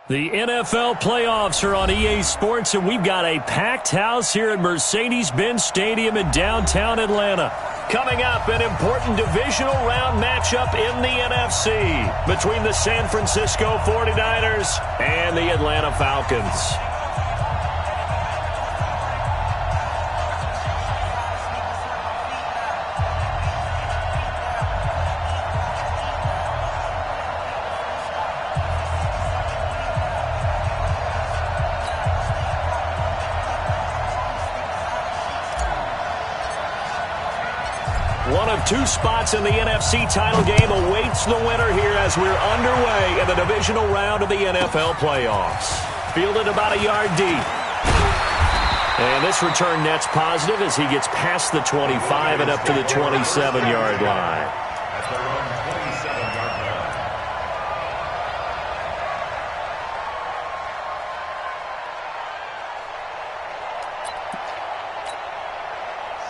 The NFL playoffs are on EA Sports, and we've got a packed house here at Mercedes-Benz Stadium in downtown Atlanta. Coming up, an important divisional round matchup in the NFC between the San Francisco 49ers and the Atlanta Falcons. One of two spots in the NFC title game awaits the winner here as we're underway in the divisional round of the NFL playoffs. Fielded about a yard deep. And this return net's positive as he gets past the 25 and up to the 27-yard line.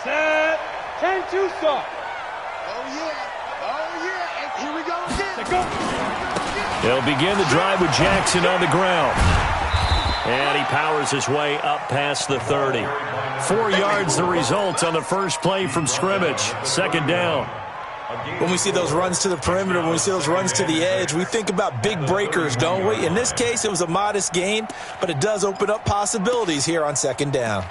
Set. 10-2 start. Here we go again. They'll begin the drive with Jackson on the ground. And he powers his way up past the 30. 4 yards the result on the first play from scrimmage. Second down. When we see those runs to the perimeter, when we see those runs to the edge, we think about big breakers, don't we? In this case, it was a modest gain, but it does open up possibilities here on second down.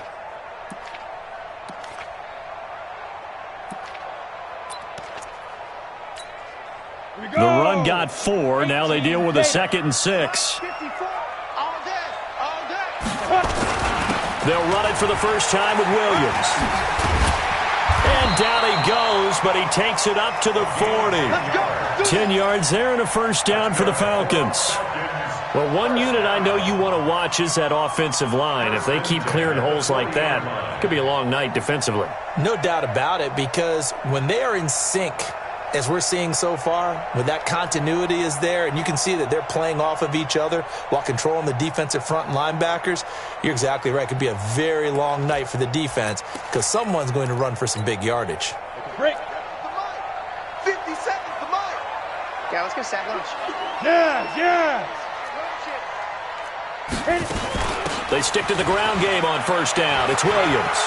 The run got 4. Now they deal with a 2nd and 6. They'll run it for the first time with Williams. And down he goes, but he takes it up to the 40. 10 yards there and a first down for the Falcons. Well, one unit I know you want to watch is that offensive line. If they keep clearing holes like that, it could be a long night defensively. No doubt about it, because when they are in sync, as we're seeing so far, when that continuity is there and you can see that they're playing off of each other while controlling the defensive front and linebackers, you're exactly right. It could be a very long night for the defense because someone's going to run for some big yardage. Break. 50 seconds to Mike. Yeah, let's go sack lunch. Yeah. They stick to the ground game on first down. It's Williams.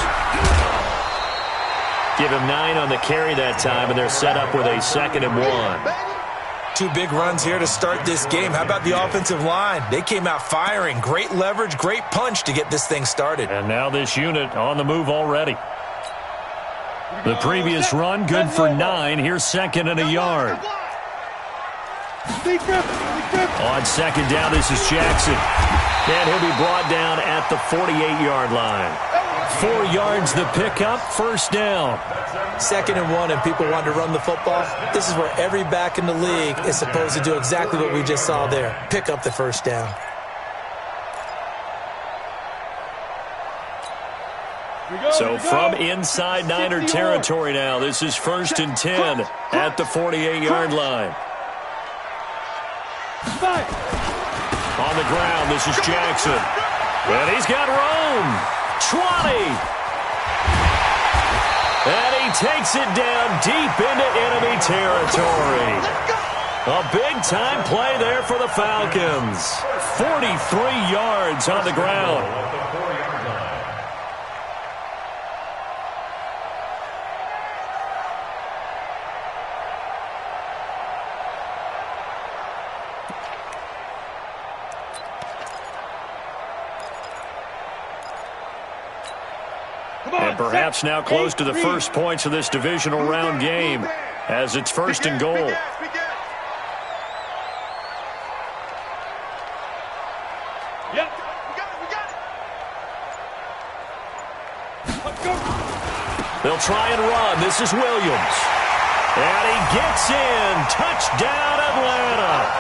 Give him 9 on the carry that time, and they're set up with a 2nd and 1. 2 big runs here to start this game. How about the offensive line? They came out firing. Great leverage, great punch to get this thing started. And now this unit on the move already. The previous run, good for 9. Here's 2nd and a yard. On second down, this is Jackson. And he'll be brought down at the 48-yard line. 4 yards the pickup, first down. 2nd and 1, and people want to run the football. This is where every back in the league is supposed to do exactly what we just saw there. Pick up the first down. So from inside Niner territory now, this is 1st and 10 at the 48-yard line. On the ground, this is Jackson. And he's got room. 20. And he takes it down deep into enemy territory. A big-time play there for the Falcons. 43 yards on the ground. And perhaps now close to the first points of this divisional round game as it's 1st and goal. They'll try and run. This is Williams. And he gets in. Touchdown, Atlanta.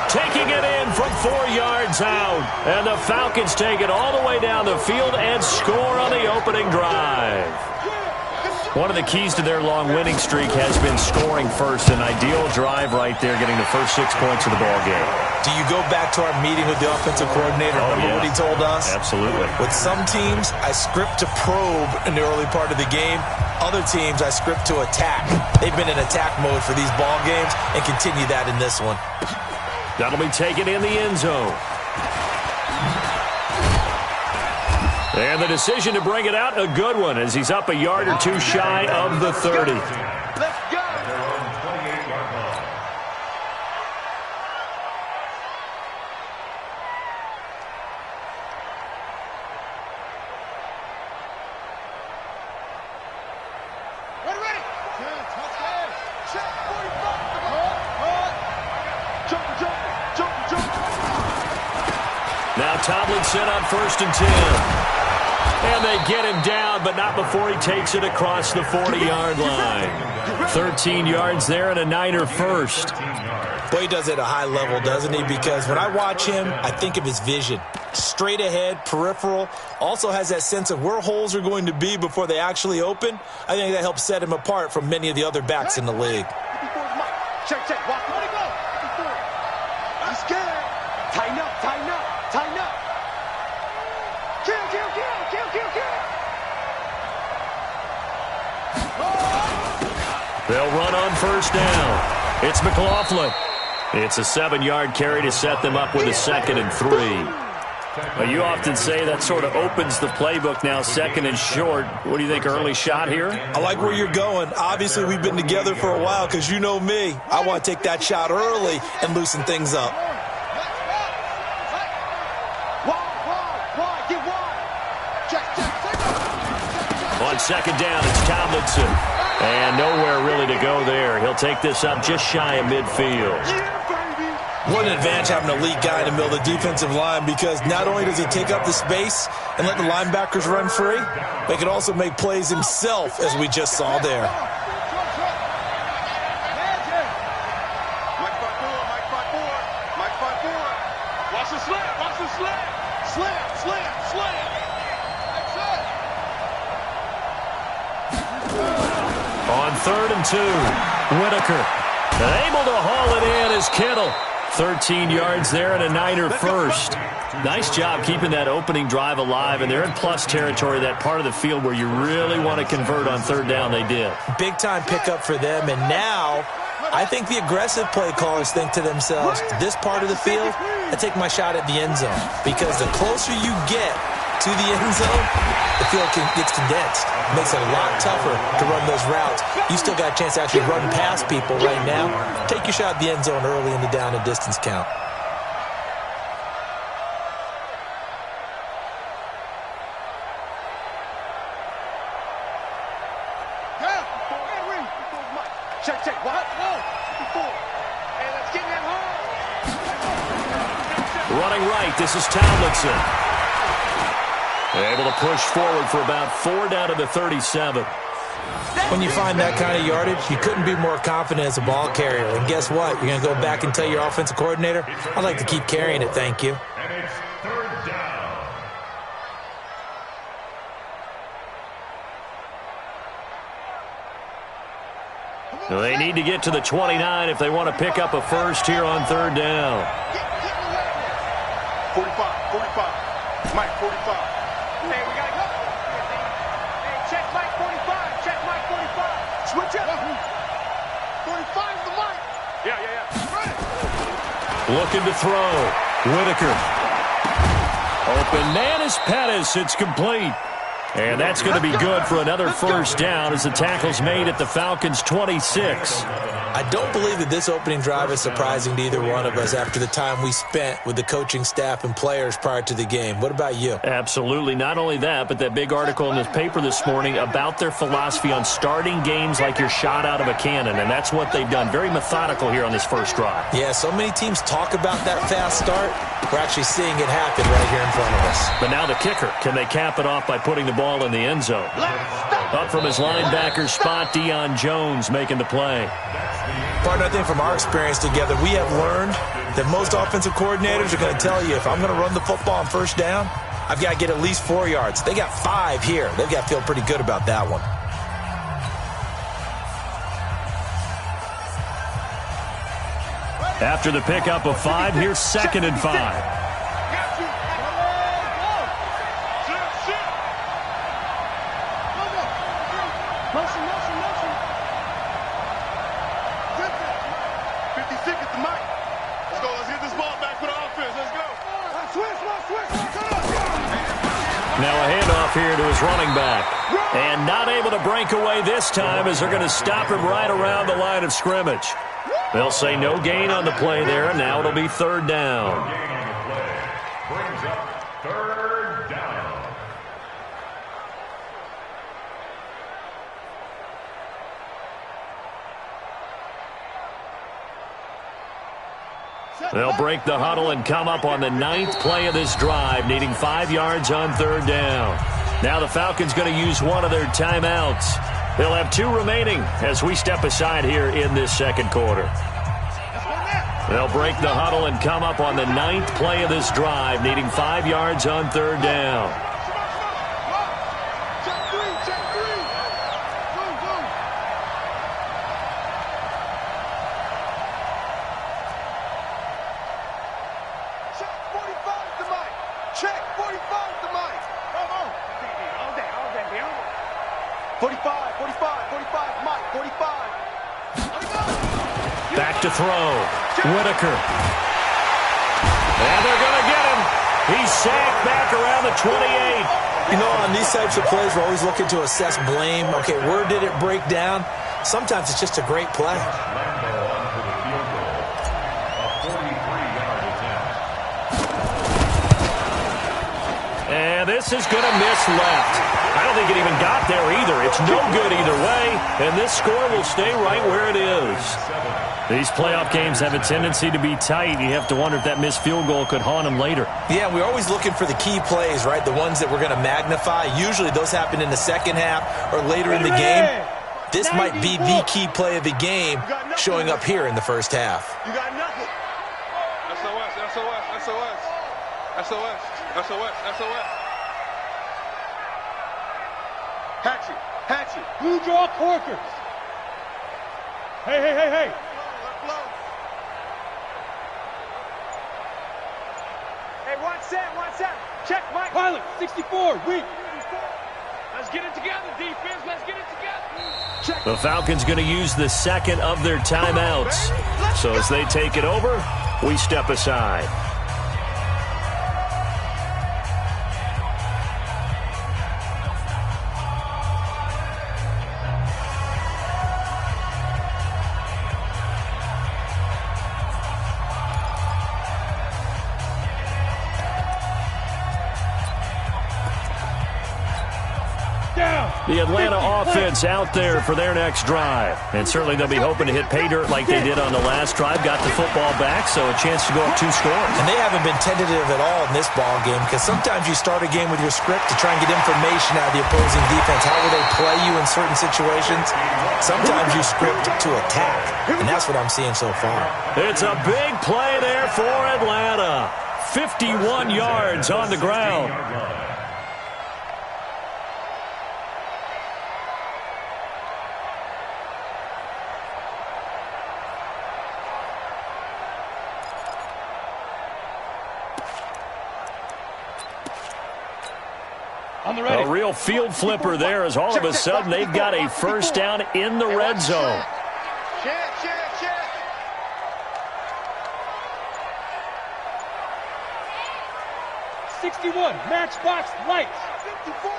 Taking it in from 4 yards out. And the Falcons take it all the way down the field and score on the opening drive. One of the keys to their long winning streak has been scoring first. An ideal drive right there, getting the first 6 points of the ball game. Do you go back to our meeting with the offensive coordinator? Remember what he told us? Absolutely. With some teams, I script to probe in the early part of the game. Other teams, I script to attack. They've been in attack mode for these ball games and continue that in this one. That'll be taken in the end zone. And the decision to bring it out, a good one, as he's up a yard or two shy of the 30. Let's go. Ready. Check 45. Jump. Now Tomlinson on 1st and 10. And they get him down, but not before he takes it across the 40-yard line. 13 yards there and a Niner first. Boy, he does it at a high level, doesn't he? Because when I watch him, I think of his vision. Straight ahead, peripheral. Also has that sense of where holes are going to be before they actually open. I think that helps set him apart from many of the other backs in the league. Check. Watch. Let it go. He's scared. Tighten up. Kill. They'll run on 1st down. It's McLaughlin. It's a 7-yard carry to set them up with a 2nd and 3. Well, you often say that sort of opens the playbook now, 2nd and short. What do you think, early shot here? I like where you're going. Obviously, we've been together for a while because you know me. I want to take that shot early and loosen things up. On 2nd down, it's Tomlinson. And nowhere really to go there. He'll take this up just shy of midfield. What an advantage having an elite guy in the middle of the defensive line, because not only does he take up the space and let the linebackers run free, but he can also make plays himself, as we just saw there. Watch the slam. Slam. On 3rd and 2, Whitaker. Able to haul it in is Kittle. 13 yards there and a Niner first. Nice job keeping that opening drive alive, and they're in plus territory, that part of the field where you really want to convert on 3rd down. They did. Big-time pickup for them, and now I think the aggressive play callers think to themselves, this part of the field, I take my shot at the end zone, because the closer you get to the end zone, the field gets condensed. It makes it a lot tougher to run those routes. You still got a chance to actually run past people right now. Take your shot at the end zone early in the down and distance count. Check. What? Hey, let's get in that hole. Running right, this is Tomlinson. Able to push forward for about 4 down to the 37. When you find that kind of yardage, you couldn't be more confident as a ball carrier. And guess what? You're going to go back and tell your offensive coordinator, I'd like to keep carrying it, thank you. And it's 3rd down. Well, they need to get to the 29 if they want to pick up a first here on 3rd down. 45. Mike, 45. Hey, we got to go. Hey, check Mike 45. Switch up. 45 is the Mike. Yeah. Looking to throw. Whitaker. Open man is Pettis. It's complete. And that's going to be good for another first down as the tackle's made at the Falcons' 26. I don't believe that this opening drive is surprising to either one of us after the time we spent with the coaching staff and players prior to the game. What about you? Absolutely. Not only that, but that big article in this paper this morning about their philosophy on starting games like you're shot out of a cannon, and that's what they've done. Very methodical here on this first drive. Yeah, so many teams talk about that fast start. We're actually seeing it happen right here in front of us. But now the kicker. Can they cap it off by putting the ball in the end zone? Let's stop. Up from his linebacker spot, Deion Jones making the play. Partner, I think from our experience together, we have learned that most offensive coordinators are going to tell you, if I'm going to run the football on first down, I've got to get at least 4 yards. They got 5 here. They've got to feel pretty good about that one. After the pickup of 5, here's 2nd and 5. Now a handoff here to his running back. And not able to break away this time as they're going to stop him right around the line of scrimmage. They'll say no gain on the play there, and now it'll be 3rd down. Brings up 3rd down. They'll break the huddle and come up on the 9th play of this drive, needing 5 yards on 3rd down. Now the Falcons going to use one of their timeouts. They'll have 2 remaining as we step aside here in this 2nd quarter. They'll break the huddle and come up on the 9th play of this drive, needing 5 yards on 3rd down. Back to throw. Whitaker. And they're going to get him. He's sacked back around the 28. You know, on these types of plays, we're always looking to assess blame. Okay, where did it break down? Sometimes it's just a great play. And this is going to miss left. I don't think it even got there either. It's no good either way, and this score will stay right where it is. These playoff games have a tendency to be tight. You have to wonder if that missed field goal could haunt them later. Yeah, we're always looking for the key plays, right? The ones that we're going to magnify. Usually those happen in the second half or later in the game. This might be the key play of the game showing up here in the first half. You got nothing. SOS, SOS, SOS. SOS, SOS, SOS. Hatchet, hatchet. Blue draw corkers. Hey, hey, hey, hey. Hey, 1-7. Check, Mike. Pilot, 64, weak. Let's get it together, defense. Let's get it together. Check. The Falcons going to use the 2nd of their timeouts. So as they take it over, we step aside. The Atlanta offense out there for their next drive. And certainly they'll be hoping to hit pay dirt like they did on the last drive. Got the football back, so a chance to go up 2 scores. And they haven't been tentative at all in this ball game because sometimes you start a game with your script to try and get information out of the opposing defense. How will they play you in certain situations? Sometimes you script to attack, and that's what I'm seeing so far. It's a big play there for Atlanta. 51 yards on the ground. A real field flipper there as all of a sudden they've got a first down in the red zone. Check. 61, matchbox lights. 54.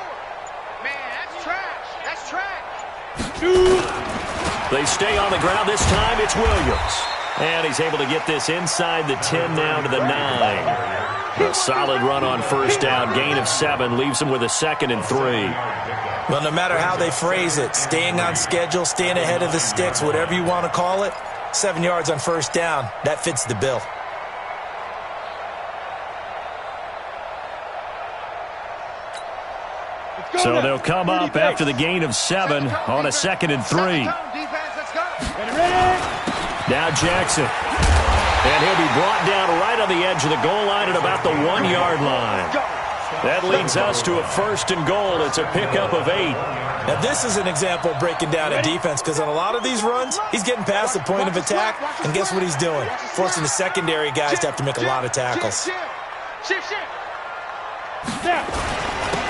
Man, that's trash. That's trash. 2. They stay on the ground. This time it's Williams. And he's able to get this inside the 10 now to the 9. A solid run on first down. Gain of 7 leaves him with a 2nd and 3. Well, no matter how they phrase it, staying on schedule, staying ahead of the sticks, whatever you want to call it, 7 yards on first down, that fits the bill. Let's So they'll come up after the gain of 7 on a 2nd and 3. Now Jackson. And he'll be brought down right on the edge of the goal line at about the 1-yard line. That leads us to a 1st and goal. It's a pickup of 8. Now, this is an example of breaking down in defense because on a lot of these runs, he's getting past the point of attack, and guess what he's doing? Forcing the secondary guys to have to make a lot of tackles.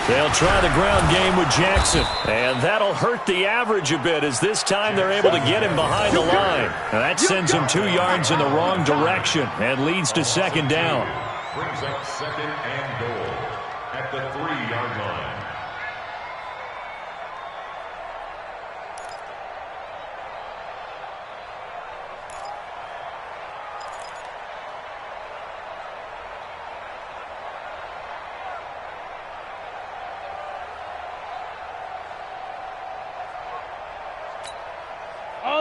They'll try the ground game with Jackson, and that'll hurt the average a bit as this time they're able to get him behind the line. Now, that sends him 2 yards in the wrong direction and leads to 2nd down. Brings up 2nd and goal at the 3-yard line.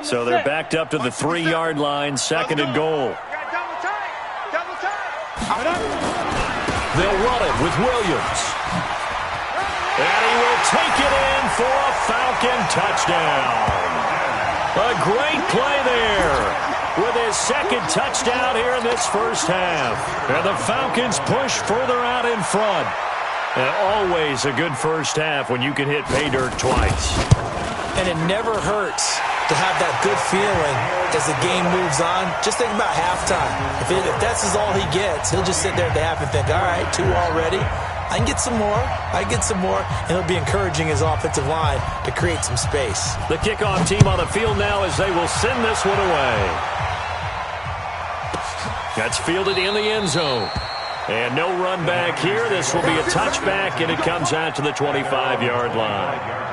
So they're backed up to the 3-yard line, 2nd and goal. They'll run it with Williams. And he will take it in for a Falcon touchdown. A great play there with his 2nd touchdown here in this first half. And the Falcons push further out in front. And always a good first half when you can hit pay dirt twice. And it never hurts to have that good feeling as the game moves on. Just think about halftime. If that's all he gets, he'll just sit there at the half and think, all right, 2 already. I can get some more. I get some more. And he'll be encouraging his offensive line to create some space. The kickoff team on the field now as they will send this one away. That's fielded in the end zone. And no run back here. This will be a touchback, and it comes out to the 25-yard line.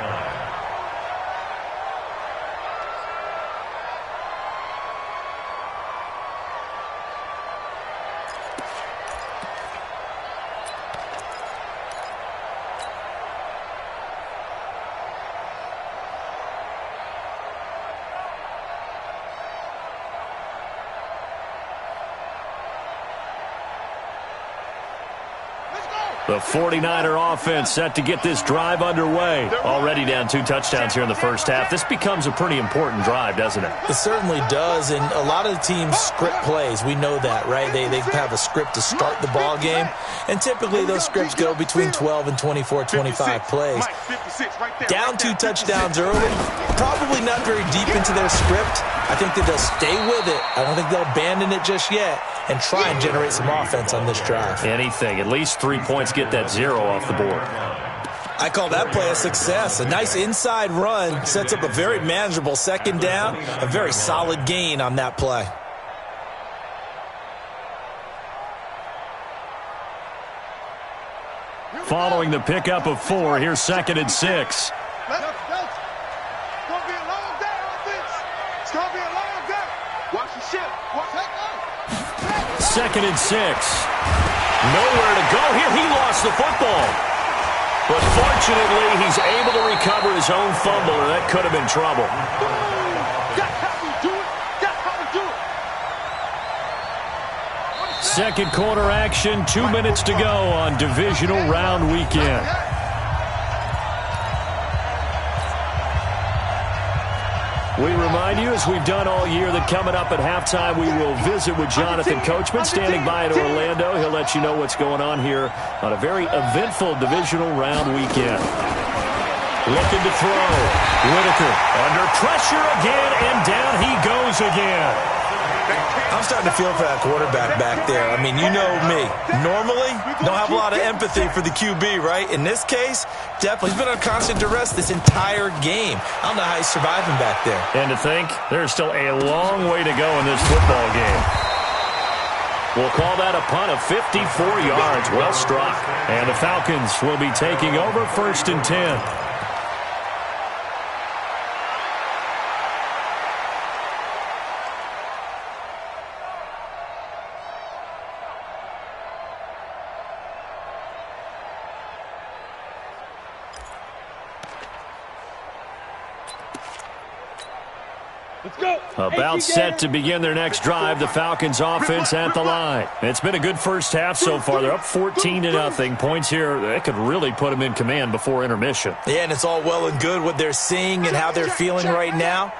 The 49er offense set to get this drive underway. Already down 2 touchdowns here in the first half. This becomes a pretty important drive, doesn't it? It certainly does, and a lot of the teams script plays. We know that, right? They have a script to start the ball game, and typically those scripts go between 12 and 24, 25 plays. Down 2 touchdowns early, probably not very deep into their script. I think that they'll stay with it. I don't think they'll abandon it just yet and try and generate some offense on this drive. Anything. At least 3 points, get that 0 off the board. I call that play a success. A nice inside run sets up a very manageable 2nd down, a very solid gain on that play. Following the pickup of 4, here's 2nd and 6. Second and 6. Nowhere to go here. He lost the football. But fortunately, he's able to recover his own fumble, or that could have been trouble. Second quarter action, 2 minutes to go on divisional round weekend. We remind you, as we've done all year, that coming up at halftime, we will visit with Jonathan Coachman, standing by in Orlando. He'll let you know what's going on here on a very eventful divisional round weekend. Looking to throw. Whitaker under pressure again, and down he goes again. I'm starting to feel for that quarterback back there. I mean, you know me. Normally, don't have a lot of empathy for the QB, right? In this case, definitely. He's been on constant duress this entire game. I don't know how he's surviving back there. And to think, there's still a long way to go in this football game. We'll call that a punt of 54 yards. Well struck. And the Falcons will be taking over 1st and 10. Let's go. About set to begin their next drive, the Falcons offense at the line. It's been a good first half so far. They're up 14-0. Points here, that could really put them in command before intermission. Yeah, and it's all well and good what they're seeing and how they're feeling right now.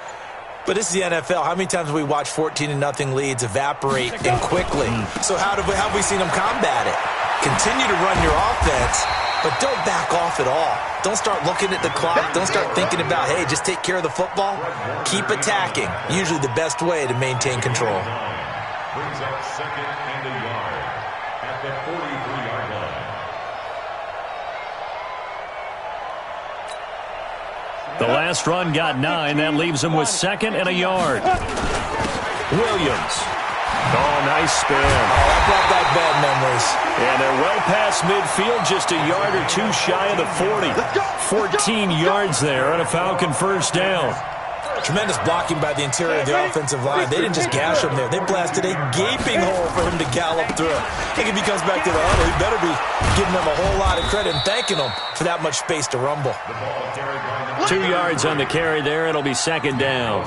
But this is the NFL. How many times have we watched 14-0 leads evaporate and quickly? So how have we seen them combat it? Continue to run your offense, but don't back off at all. Don't start looking at the clock. Don't start thinking about, hey, just take care of the football. Keep attacking. Usually the best way to maintain control. Brings up second and a yard at the 43-yard line. The last run got 9. That leaves him with second and a yard. Williams. Oh, nice spin. Oh, that brought back bad memories. And they're well past midfield, just a yard or two shy of the 40. 14 yards there on a Falcon first down. Tremendous blocking by the interior of the offensive line. They didn't just gash him there. They blasted a gaping hole for him to gallop through. I think if he comes back to the huddle, he better be giving them a whole lot of credit and thanking them for that much space to rumble. 2 yards on the carry there. It'll be second down.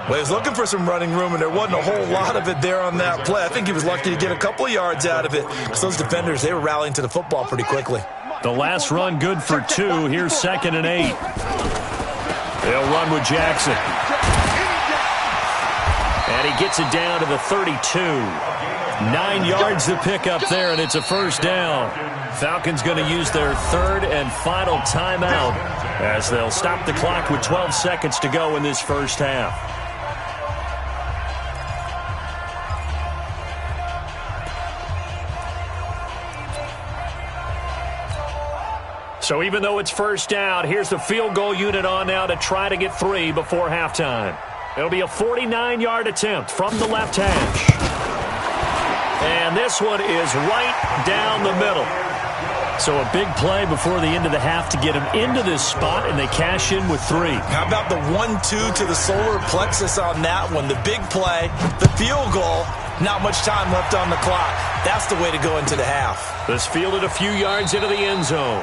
Well, he was looking for some running room, and there wasn't a whole lot of it there on that play. I think he was lucky to get a couple of yards out of it because those defenders, they were rallying to the football pretty quickly. The last run good for 2. Here's second and 8. They'll run with Jackson. And he gets it down to the 32. 9 yards to pick up there, and it's a first down. Falcons going to use their third and final timeout as they'll stop the clock with 12 seconds to go in this first half. So even though it's first down, here's the field goal unit on now to try to get 3 before halftime. It'll be a 49-yard attempt from the left hash. And this one is right down the middle. So a big play before the end of the half to get him into this spot, and they cash in with 3. How about the 1-2 to the solar plexus on that one? The big play, the field goal, not much time left on the clock. That's the way to go into the half. This fielded a few yards into the end zone.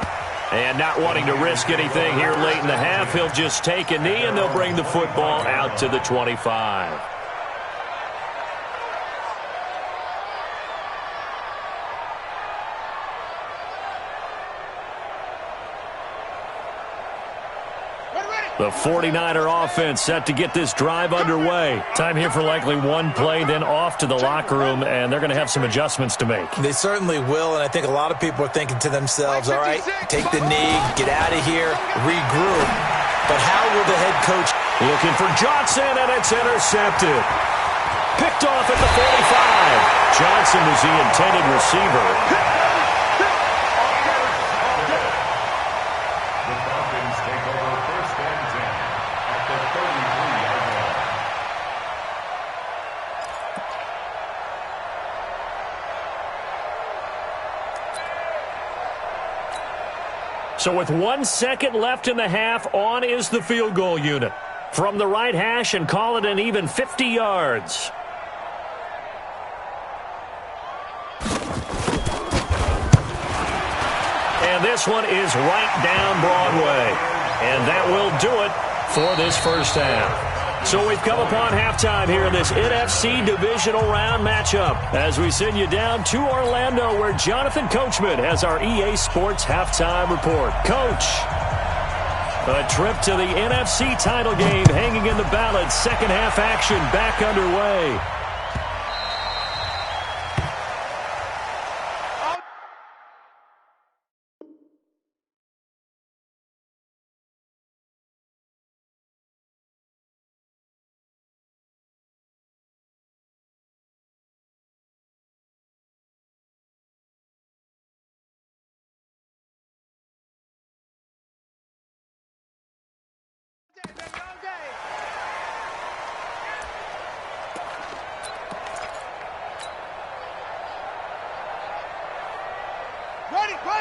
And not wanting to risk anything here late in the half, he'll just take a knee, and they'll bring the football out to the 25. The 49er offense set to get this drive underway. Time here for likely one play, then off to the locker room, and they're going to have some adjustments to make. They certainly will, and I think a lot of people are thinking to themselves, all right, take the knee, get out of here, regroup. But how will the head coach... Looking for Johnson, and it's intercepted. Picked off at the 45. Johnson was the intended receiver. So with 1 second left in the half, on is the field goal unit. From the right hash, and call it an even 50 yards. And this one is right down Broadway. And that will do it for this first half. So we've come upon halftime here in this NFC divisional round matchup as we send you down to Orlando, where Jonathan Coachman has our EA Sports halftime report. Coach, a trip to the NFC title game hanging in the balance. Second half action back underway.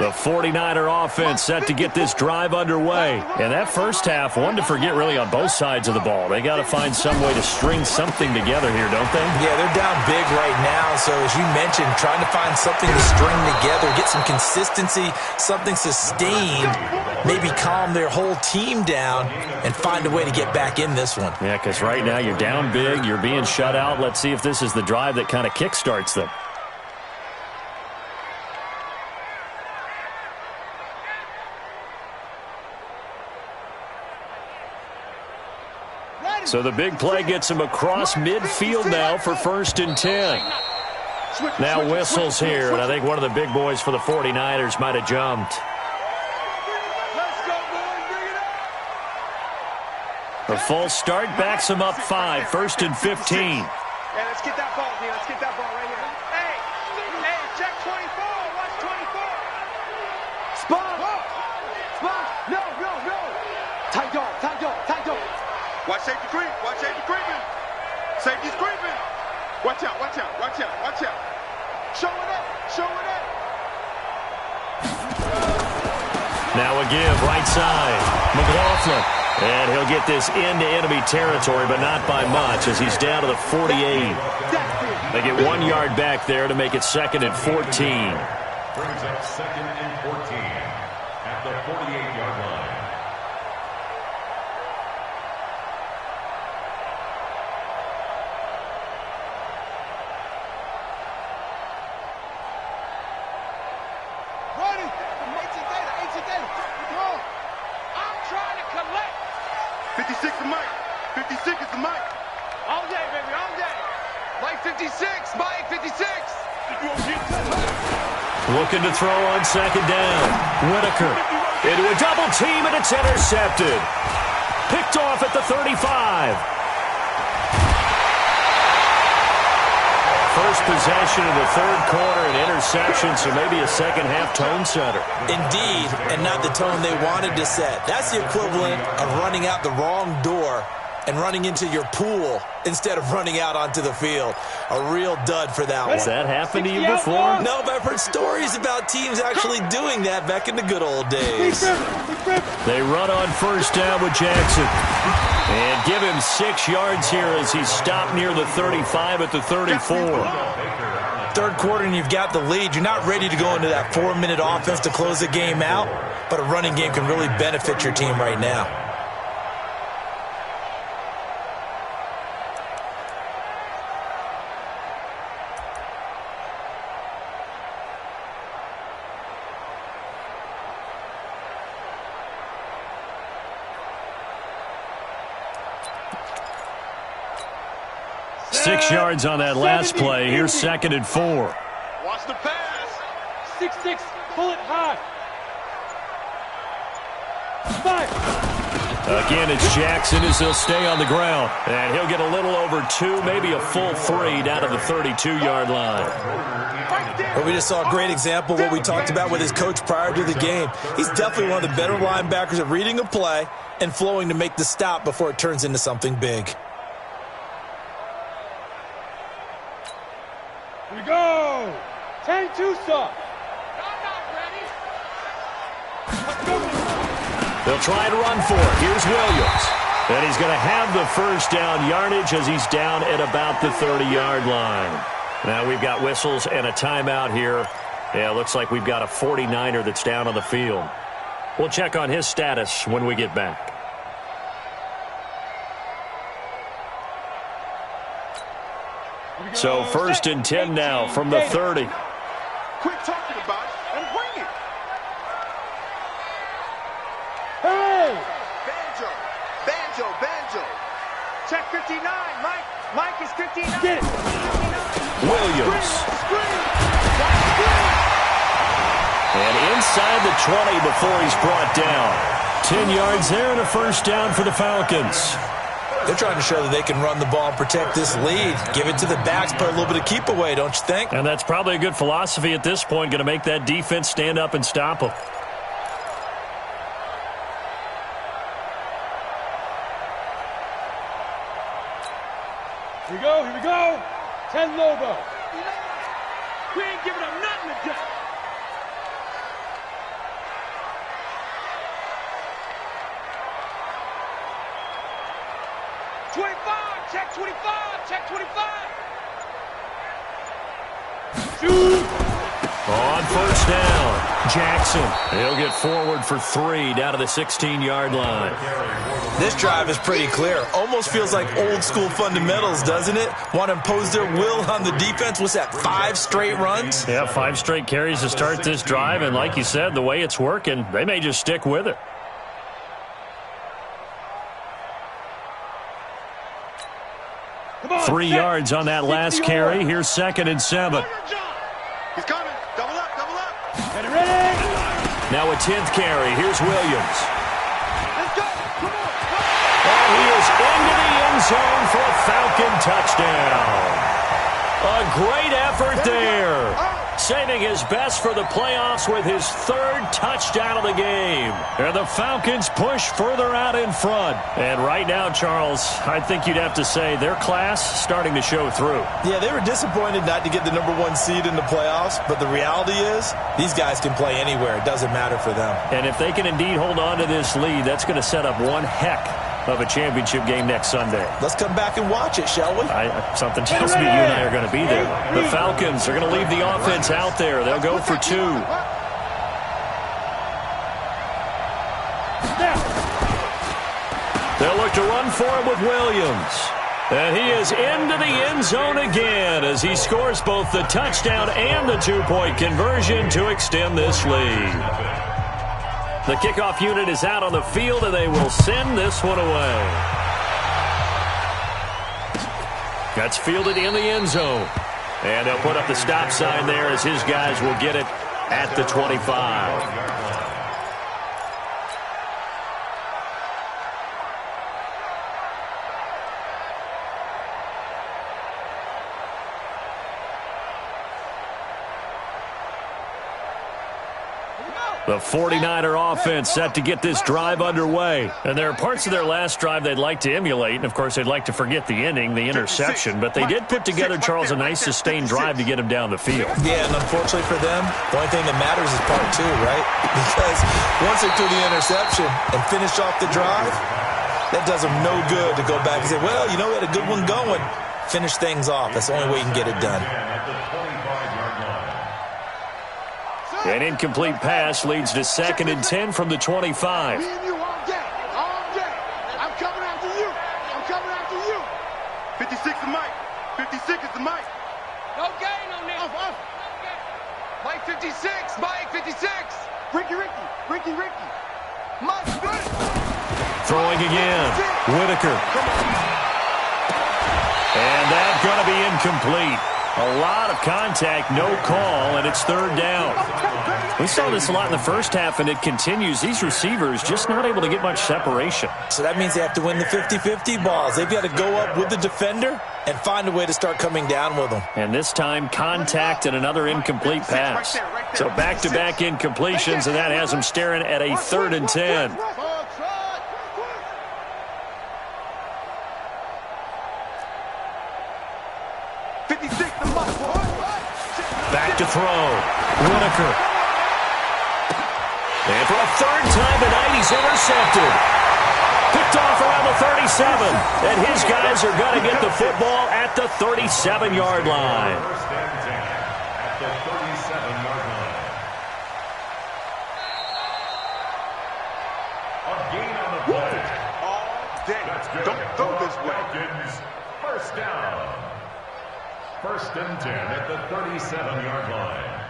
The 49er offense set to get this drive underway. And that first half, one to forget really on both sides of the ball. They got to find some way to string something together here, don't they? Yeah, they're down big right now. So as you mentioned, trying to find something to string together, get some consistency, something sustained, maybe calm their whole team down and find a way to get back in this one. Yeah, because right now you're down big, you're being shut out. Let's see if this is the drive that kind of kickstarts them. So the big play gets him across midfield now for 1st and 10. Now whistles here, and I think one of the big boys for the 49ers might have jumped. The false start backs him up 5, 1st and 15. Hey, let's get that ball, D. Let's get that ball right here. Hey, check 24. Watch 24. Spot. No. Tight dog. Watch safety creep. Watch safety creeping. Safety's creeping. Watch out. Show it up. Now a give, right side. McLaughlin. And he'll get this into enemy territory, but not by much as he's down to the 48. They get 1 yard back there to make it 2nd and 14. Brings up 2nd and 14 at the 48-yard line. Running. 18 data. I'm trying to collect. 56 is Mike. 56 is the Mike. All day, baby, all day. Mike 56. Looking to throw on 2nd down. Whitaker into a double team, and it's intercepted. Picked off at the 35. First possession of the 3rd quarter, an interception, so maybe a second-half tone setter. Indeed, and not the tone they wanted to set. That's the equivalent of running out the wrong door and running into your pool instead of running out onto the field. A real dud for that one. Has that happened to you before? No, but I've heard stories about teams actually doing that back in the good old days. They run on 1st down with Jackson. And give him 6 yards here as he's stopped near the 35 at the 34. 3rd quarter and you've got the lead. You're not ready to go into that 4-minute offense to close the game out, but a running game can really benefit your team right now. Six yards on that last play. Here's 2nd and 4. Watch the pass. 6-6, pull it high. 5. Again, it's Jackson as he'll stay on the ground. And he'll get a little over 2, maybe a full 3 down to the 32-yard line. Well, we just saw a great example of what we talked about with his coach prior to the game. He's definitely one of the better linebackers at reading a play and flowing to make the stop before it turns into something big. Here we go. 10-2 soft. They'll try to run for it. Here's Williams. And he's going to have the 1st down yardage as he's down at about the 30-yard line. Now we've got whistles and a timeout here. Yeah, it looks like we've got a 49er that's down on the field. We'll check on his status when we get back. So 1st and 10 now from the 30. Quit talking about it and bring it. Hey! Banjo. Check 59. Mike is 59. Get it. Williams. And inside the 20 before he's brought down. 10 yards there and a 1st down for the Falcons. They're trying to show that they can run the ball and protect this lead. Give it to the backs, put a little bit of keep away, don't you think? And that's probably a good philosophy at this point, going to make that defense stand up and stop them. Here we go. 10 Lobo. We ain't giving up nothing today. 25. Check 25. On first down, Jackson. He'll get forward for 3 down to the 16-yard line. This drive is pretty clear. Almost feels like old-school fundamentals, doesn't it? Want to impose their will on the defense. What's that, 5 straight runs? Yeah, 5 straight carries to start this drive, and like you said, the way it's working, they may just stick with it. On, 3 yards on that last carry. Here's 2nd and 7. He's coming. Double up, double up. Ready? Now a 10th carry. Here's Williams. Let's go. Come on. And he is into the end zone for a Falcon touchdown. A great effort there. Saving his best for the playoffs with his 3rd touchdown of the game. And the Falcons push further out in front. And right now, Charles, I think you'd have to say their class starting to show through. Yeah, they were disappointed not to get the #1 seed in the playoffs, but the reality is these guys can play anywhere. It doesn't matter for them. And if they can indeed hold on to this lead, that's going to set up one heck of a championship game next Sunday. Let's come back and watch it, shall we? Something tells me you and I are going to be there. The Falcons are going to leave the offense out there. They'll go for 2. They'll look to run for it with Williams. And he is into the end zone again as he scores both the touchdown and the 2-point conversion to extend this lead. The kickoff unit is out on the field, and they will send this one away. That's fielded in the end zone. And they'll put up the stop sign there as his guys will get it at the 25. The 49er offense set to get this drive underway. And there are parts of their last drive they'd like to emulate. And, of course, they'd like to forget the ending, the interception. But they did put together, Charles, a nice sustained drive to get him down the field. Yeah, and unfortunately for them, the only thing that matters is part 2, right? Because once they threw the interception and finished off the drive, that does them no good to go back and say, well, you know, we had a good one going. Finish things off. That's the only way you can get it done. An incomplete pass leads to 2nd and 10 from the 25. Me and you all day. All day. I'm coming after you. I'm coming after you. 56 is Mike. 56 is the Mike. No gain on this. Mike 56. Mike 56. Ricky. Mike. Throwing again. Whitaker. And that's going to be incomplete. A lot of contact, no call, and it's 3rd down. We saw this a lot in the first half, and it continues. These receivers just not able to get much separation. So that means they have to win the 50-50 balls. They've got to go up with the defender and find a way to start coming down with them. And this time, contact and another incomplete pass. So back-to-back incompletions, and that has them staring at a 3rd and 10. Back to throw. Whitaker. And for a 3rd time tonight, he's intercepted. Picked off around the 37. And his guys are going to get the football at the 37-yard line. First and 10 at the 37-yard line. A gain on the play. All day. That's good. Don't throw this way. Falcons, first down. 1st and 10 at the 37-yard line.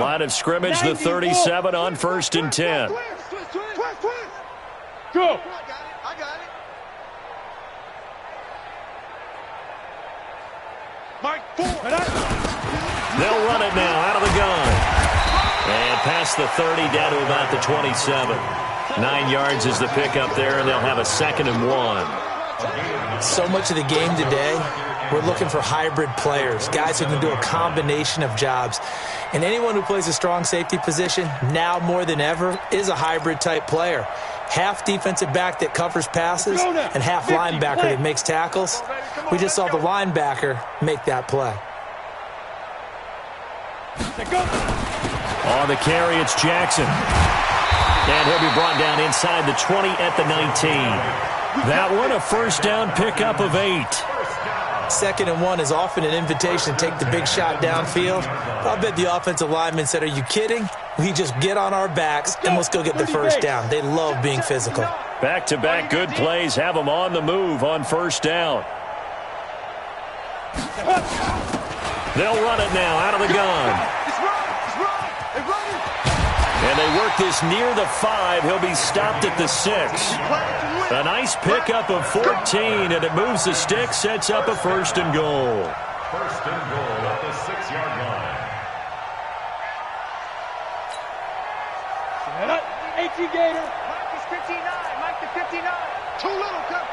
Line of scrimmage, the 37 on 1st and 10. Go. I got it. Mike 4. They'll run it now out of the gun. And past the 30 down to about the 27. 9 yards is the pickup there, and they'll have a 2nd and 1. So much of the game today, we're looking for hybrid players, guys who can do a combination of jobs. And anyone who plays a strong safety position, now more than ever, is a hybrid type player. Half defensive back that covers passes and half linebacker that makes tackles. We just saw the linebacker make that play. On the carry, it's Jackson. And he'll be brought down inside the 20 at the 19. That one, a first down pickup of 8. 2nd and 1 is often an invitation to take the big shot downfield. I'll bet the offensive lineman said, are you kidding? We just get on our backs and let's go get the first down. They love being physical. Back-to-back good plays have them on the move on first down. They'll run it now out of the gun. And they work this near the 5. He'll be stopped at the 6. A nice pickup of 14, and it moves the stick, sets up a first and goal. First and goal at the 6-yard line. 18 Gator. Mike is 59. Mike to 59. Too little, cut.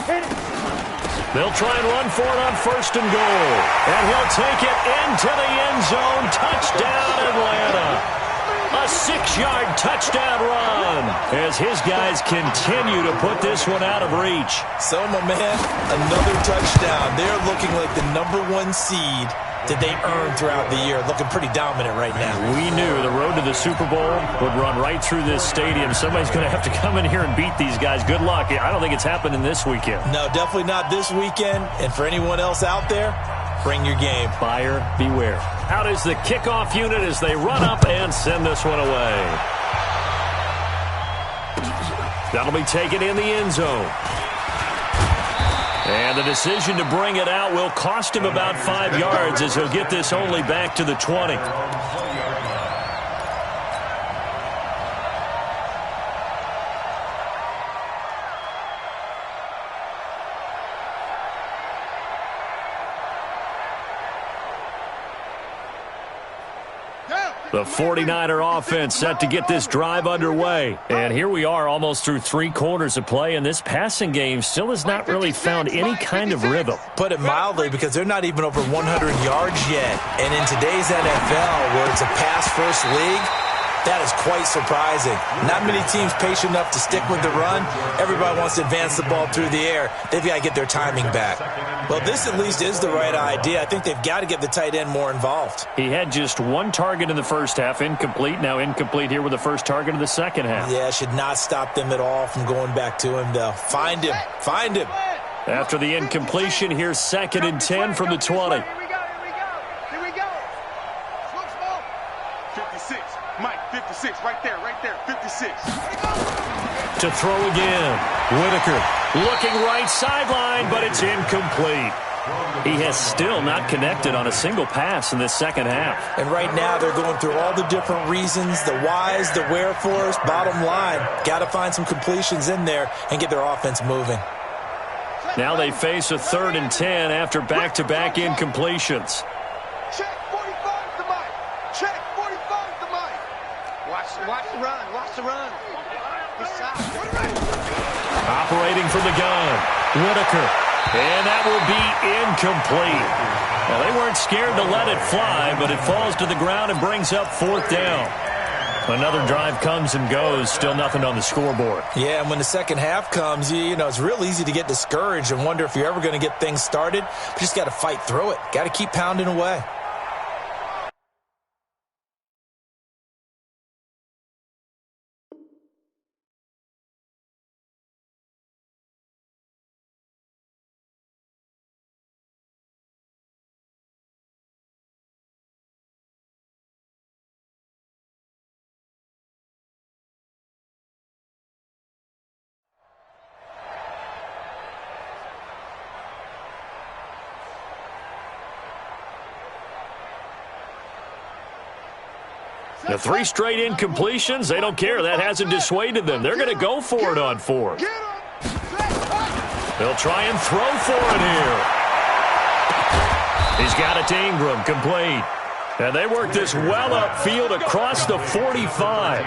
Hit it. They'll try and run for it on first and goal. And he'll take it into the end zone. Touchdown, Atlanta. A 6-yard touchdown run as his guys continue to put this one out of reach. So, my man, another touchdown. They're looking like the #1 seed that they earned throughout the year. Looking pretty dominant right now. We knew the road to the Super Bowl would run right through this stadium. Somebody's going to have to come in here and beat these guys. Good luck. I don't think it's happening this weekend. No, definitely not this weekend. And for anyone else out there, bring your game. Buyer beware. Out is the kickoff unit as they run up and send this one away. That'll be taken in the end zone. And the decision to bring it out will cost him about 5 yards as he'll get this only back to the 20. The 49er offense set to get this drive underway. And here we are almost through 3 quarters of play, and this passing game still has not really found any kind of rhythm. Put it mildly, because they're not even over 100 yards yet. And in today's NFL, where it's a pass-first league, that is quite surprising. Not many teams patient enough to stick with the run. Everybody wants to advance the ball through the air. They've got to get their timing back. Well, this at least is the right idea. I think they've got to get the tight end more involved. He had just 1 target in the first half, incomplete. Now incomplete here with the first target of the second half. Yeah, should not stop them at all from going back to him, though. Find him. Find him. After the incompletion, here's 2nd and 10 from the 20. 56, right there, 56. To throw again. Whitaker looking right sideline, but it's incomplete. He has still not connected on a single pass in this second half. And right now they're going through all the different reasons, the whys, the wherefores. Bottom line, got to find some completions in there and get their offense moving. Now they face a 3rd and 10 after back-to-back incompletions. Check 45 to Mike. Check 45 to Mike. Watch the run. Watch the run. Operating from the gun. Whitaker. And that will be incomplete. Well, they weren't scared to let it fly, but it falls to the ground and brings up 4th down. Another drive comes and goes. Still nothing on the scoreboard. Yeah, and when the second half comes, you know, it's real easy to get discouraged and wonder if you're ever going to get things started. But you just got to fight through it. Got to keep pounding away. The 3 straight incompletions, they don't care. That hasn't dissuaded them. They're going to go for it on 4th. They'll try and throw for it here. He's got it to Ingram, complete. And they work this well upfield across the 45.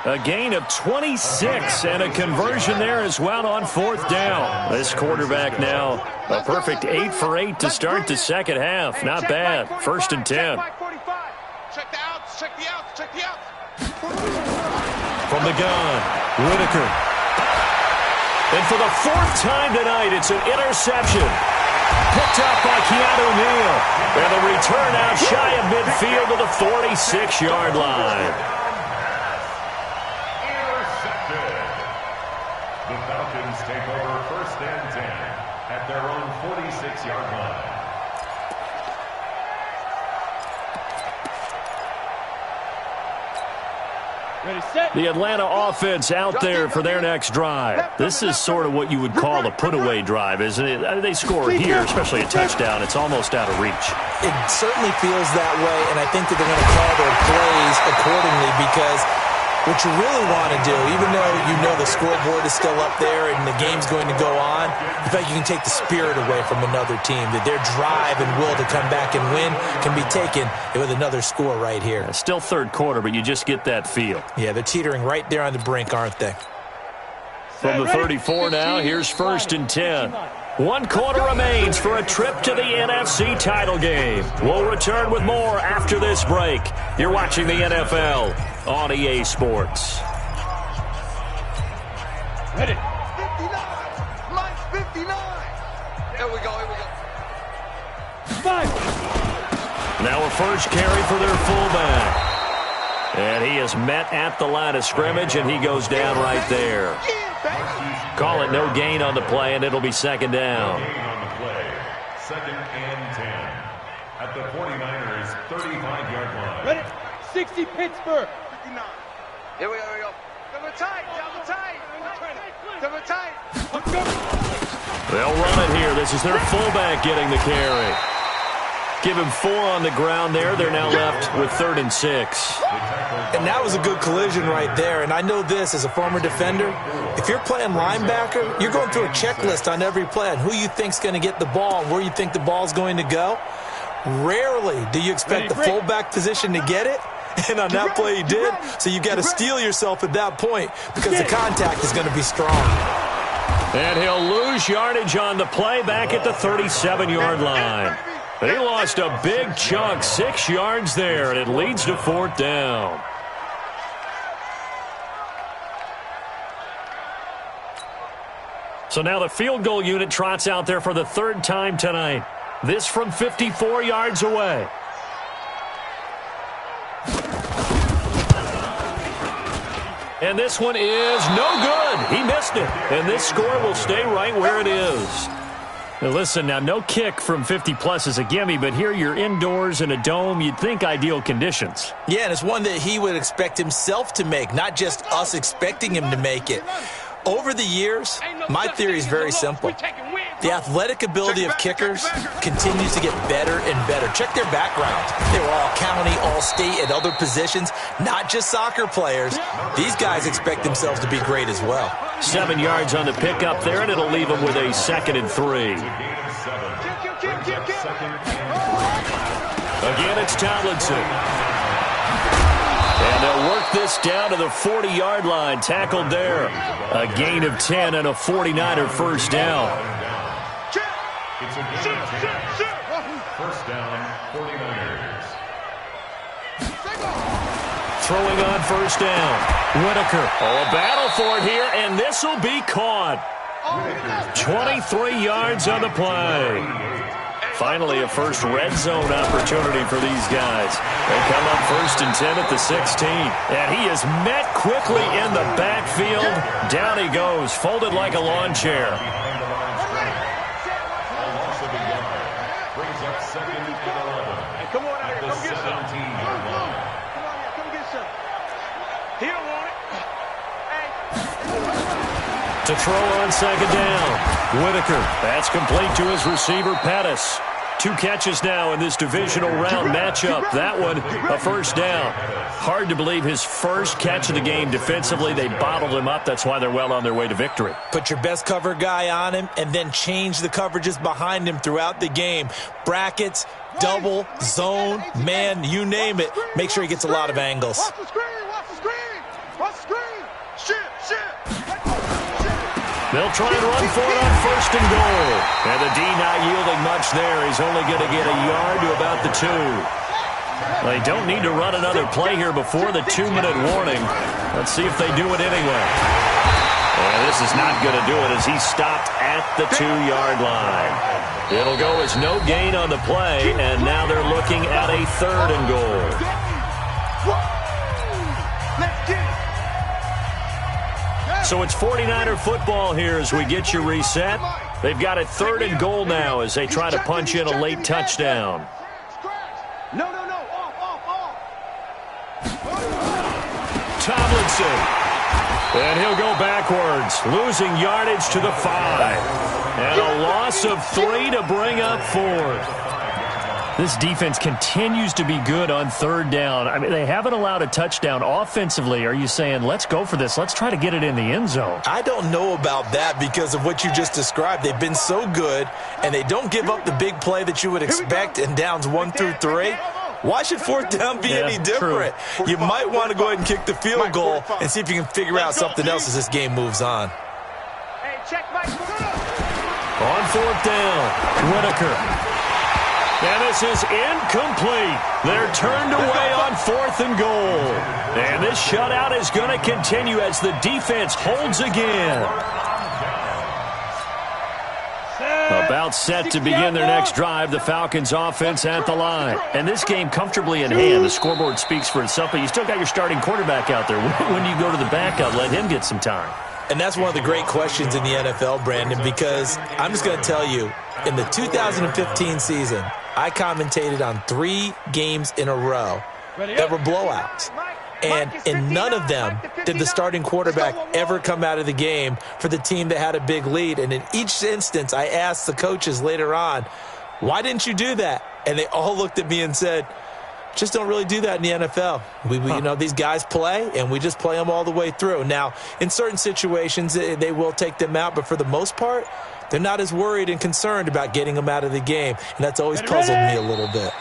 A gain of 26 and a conversion there as well on 4th down. This quarterback now, a perfect 8 for 8 to start the second half. Not bad. 1st and 10. Check the outs, check the outs, check the outs. From the gun, Whitaker. And for the fourth time tonight, it's an interception. Picked up by Keanu Neal. And the return out shy of midfield to the 46-yard line. Intercepted. The Falcons take over 1st and 10 at their own 46-yard line. The Atlanta offense out there for their next drive. This is sort of what you would call a put-away drive, isn't it? They score here, especially a touchdown. It's almost out of reach. It certainly feels that way, and I think that they're going to call their plays accordingly because what you really want to do, even though you know the scoreboard is still up there and the game's going to go on, in fact, you can take the spirit away from another team, that their drive and will to come back and win can be taken with another score right here. Still third quarter, but you just get that feel. Yeah, they're teetering right there on the brink, aren't they? From the 34 now, here's 1st and 10. 1 quarter remains for a trip to the NFC title game. We'll return with more after this break. You're watching the NFL on EA Sports. Ready. 59. Mike's 59. Here we go. 5. Now a first carry for their fullback. And he is met at the line of scrimmage, and he goes down right there. Call it no gain on the play, and it'll be 2nd down. No gain on the play. 2nd and 10 at the 49ers' 35-yard line. Ready? 60 Pittsburgh. 59. Here we go. Double tight. They'll run it here. This is their fullback getting the carry. Give him 4 on the ground there. They're now left with 3rd and 6. And that was a good collision right there. And I know this as a former defender. If you're playing linebacker, you're going through a checklist on every play on who you think's going to get the ball and where you think the ball's going to go. Rarely do you expect the fullback position to get it. And on that play he did. So you've got to steel yourself at that point because the contact is going to be strong. And he'll lose yardage on the play back at the 37-yard line. But he lost a big chunk, 6 yards there, and it leads to 4th down. So now the field goal unit trots out there for the 3rd time tonight. This from 54 yards away. And this one is no good. He missed it. And this score will stay right where it is. Now listen, now no kick from 50-plus is a gimme, but here you're indoors in a dome. You'd think ideal conditions. Yeah, and it's one that he would expect himself to make, not just us expecting him to make it. Over the years, my theory is very simple. The athletic ability of kickers continues to get better and better. Check their background. They were all county, all state, at other positions, not just soccer players. These guys expect themselves to be great as well. 7 yards on the pickup there, and it'll leave them with a 2nd and 3. Again, it's Tomlinson. And they'll work this down to the 40-yard line, tackled there. A gain of 10 and a 49er first down. It's a gain of 10. 1st down, 49ers. Throwing on 1st down. Whitaker. Oh, a battle for it here, and this will be caught. 23 yards on the play. Finally, a first red zone opportunity for these guys. They come up 1st and 10 at the 16. And he is met quickly in the backfield. Down he goes, folded like a lawn chair. A loss of a yard. Brings up 2nd and 11. Come on out At here. the Come get some. 17-yard line. Come on here. Come get some. He don't want it. Hey. To throw on 2nd down. Whitaker. That's complete to his receiver, Pettis. 2 catches now in this divisional round matchup. That one, a 1st down. Hard to believe his first catch of the game defensively. They bottled him up. That's why they're well on their way to victory. Put your best cover guy on him and then change the coverages behind him throughout the game. Brackets, double, zone, man, you name it. Make sure he gets a lot of angles. Watch the screen. Watch the screen. Watch the screen. Shit. They'll try and run for it on 1st and goal. And the D not yielding much there. He's only going to get a yard to about the 2. They don't need to run another play here before the 2-minute warning. Let's see if they do it anyway. And this is not going to do it as he's stopped at the 2-yard line. It'll go as no gain on the play, and now they're looking at a 3rd and goal. So it's 49er football here as we get you reset. They've got a 3rd and goal now as they try to punch in a late touchdown. No. Off. Tomlinson. And he'll go backwards, losing yardage to the 5. And a loss of 3 to bring up 4th. This defense continues to be good on 3rd down. I mean, they haven't allowed a touchdown offensively. Are you saying, let's go for this? Let's try to get it in the end zone. I don't know about that because of what you just described. They've been so good, and they don't give up the big play that you would expect in downs 1 through 3. Why should 4th down be any different? True. You might want to go ahead and kick the field goal and see if you can figure out something else as this game moves on. Hey, check Mike. On 4th down, Whitaker. And this is incomplete. They're turned away on 4th and goal. And this shutout is going to continue as the defense holds again. About set to begin their next drive, the Falcons offense at the line. And this game comfortably in hand. The scoreboard speaks for itself, but you still got your starting quarterback out there. When do you go to the backup, let him get some time? And that's one of the great questions in the NFL, Brandon, because I'm just going to tell you, in the 2015 season, I commentated on 3 games in a row that were blowouts. And in none of them did the starting quarterback ever come out of the game for the team that had a big lead. And in each instance, I asked the coaches later on, why didn't you do that? And they all looked at me and said, just don't really do that in the NFL. You know, these guys play, and we just play them all the way through. Now, in certain situations, they will take them out, but for the most part, they're not as worried and concerned about getting them out of the game. And that's always puzzled me a little bit.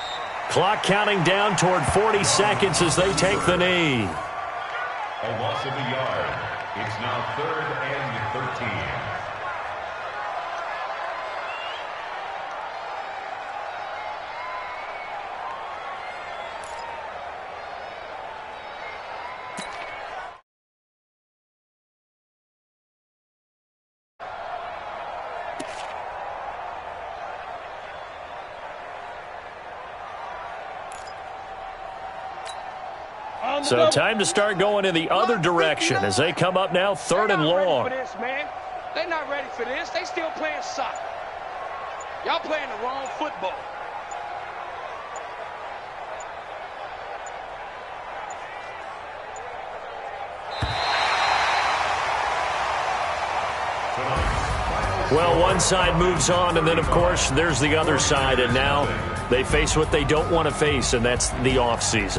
Clock counting down toward 40 seconds as they take the knee. A loss of a yard. It's now 3rd and 13. So time to start going in the other direction as they come up now 3rd and long. They're not ready for this. They still playing soccer. Y'all playing the wrong football. Well, one side moves on, and then, of course, there's the other side. And now they face what they don't want to face, and that's the offseason.